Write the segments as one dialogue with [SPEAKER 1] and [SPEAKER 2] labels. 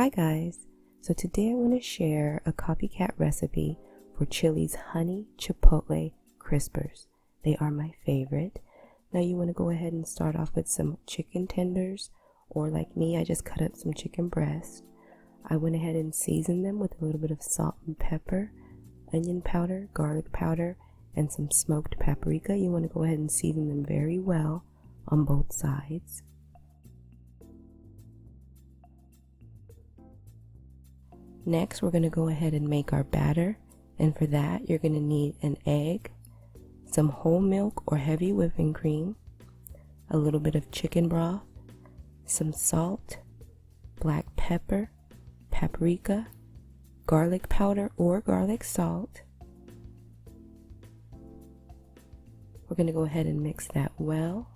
[SPEAKER 1] Hi guys, so today I want to share a copycat recipe for Chili's honey chipotle crispers. They are my favorite. Now you want to go ahead and start off with some chicken tenders, or like me, I just cut up some chicken breast. I went ahead and seasoned them with a little bit of salt and pepper, onion powder, garlic powder, and some smoked paprika. You want to go ahead and season them very well on both sides. Next, we're going to go ahead and make our batter, and for that you're going to need an egg, some whole milk or heavy whipping cream, a little bit of chicken broth, some salt, black pepper, paprika, garlic powder or garlic salt. We're going to go ahead and mix that well.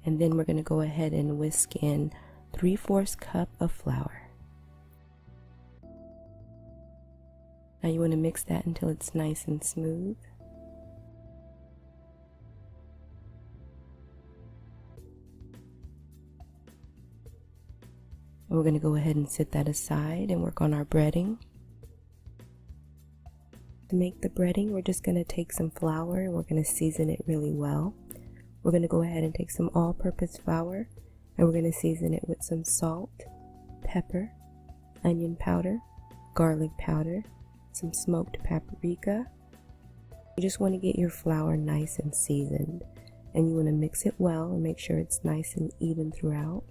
[SPEAKER 1] And then we're going to go ahead and whisk in 3/4 cup of flour. Now you want to mix that until it's nice and smooth. And we're going to go ahead and set that aside and work on our breading. To make the breading, we're just going to take some flour and we're going to season it really well. We're going to go ahead and take some all-purpose flour and we're going to season it with some salt, pepper, onion powder, garlic powder, some smoked paprika. You just want to get your flour nice and seasoned, and you want to mix it well and make sure it's nice and even throughout.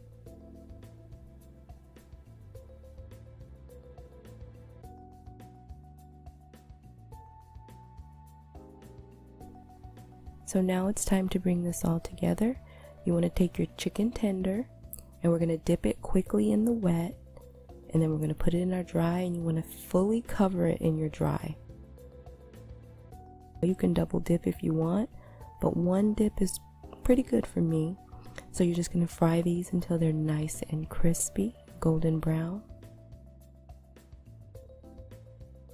[SPEAKER 1] So now it's time to bring this all together. You want to take your chicken tender and we're going to dip it quickly in the wet, and then we're going to put it in our dry, and you want to fully cover it in your dry. You can double dip if you want, but one dip is pretty good for me. So you're just going to fry these until they're nice and crispy, golden brown.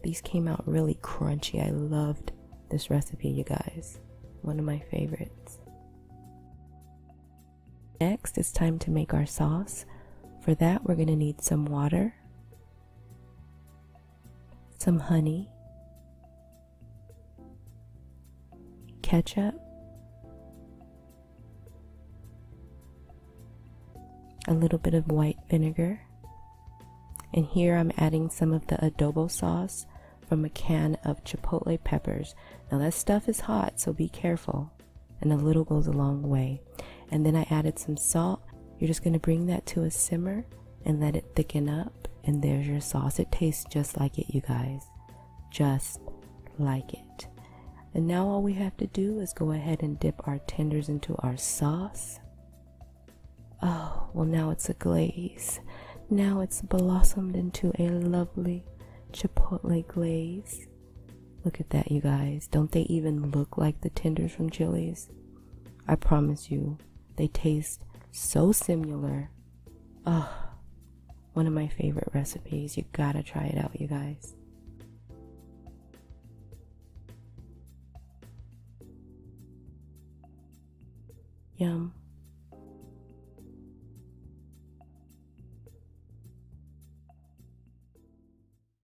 [SPEAKER 1] These came out really crunchy. I loved this recipe, you guys. One of my favorites. Next, it's time to make our sauce. For that, we're going to need some water, some honey, ketchup, a little bit of white vinegar, and here I'm adding some of the adobo sauce from a can of Chipotle peppers. Now that stuff is hot, so be careful, and a little goes a long way. And then I added some salt. You're just going to bring that to a simmer and let it thicken up, and there's your sauce. It tastes just like it, you guys, just like it. And now all we have to do is go ahead and dip our tenders into our sauce. Oh, well, now it's a glaze. Now it's blossomed into a lovely Chipotle glaze. Look at that, you guys. Don't they even look like the tenders from Chili's? I promise you, they taste so similar. Oh, one of my favorite recipes. You gotta try it out, you guys. Yum.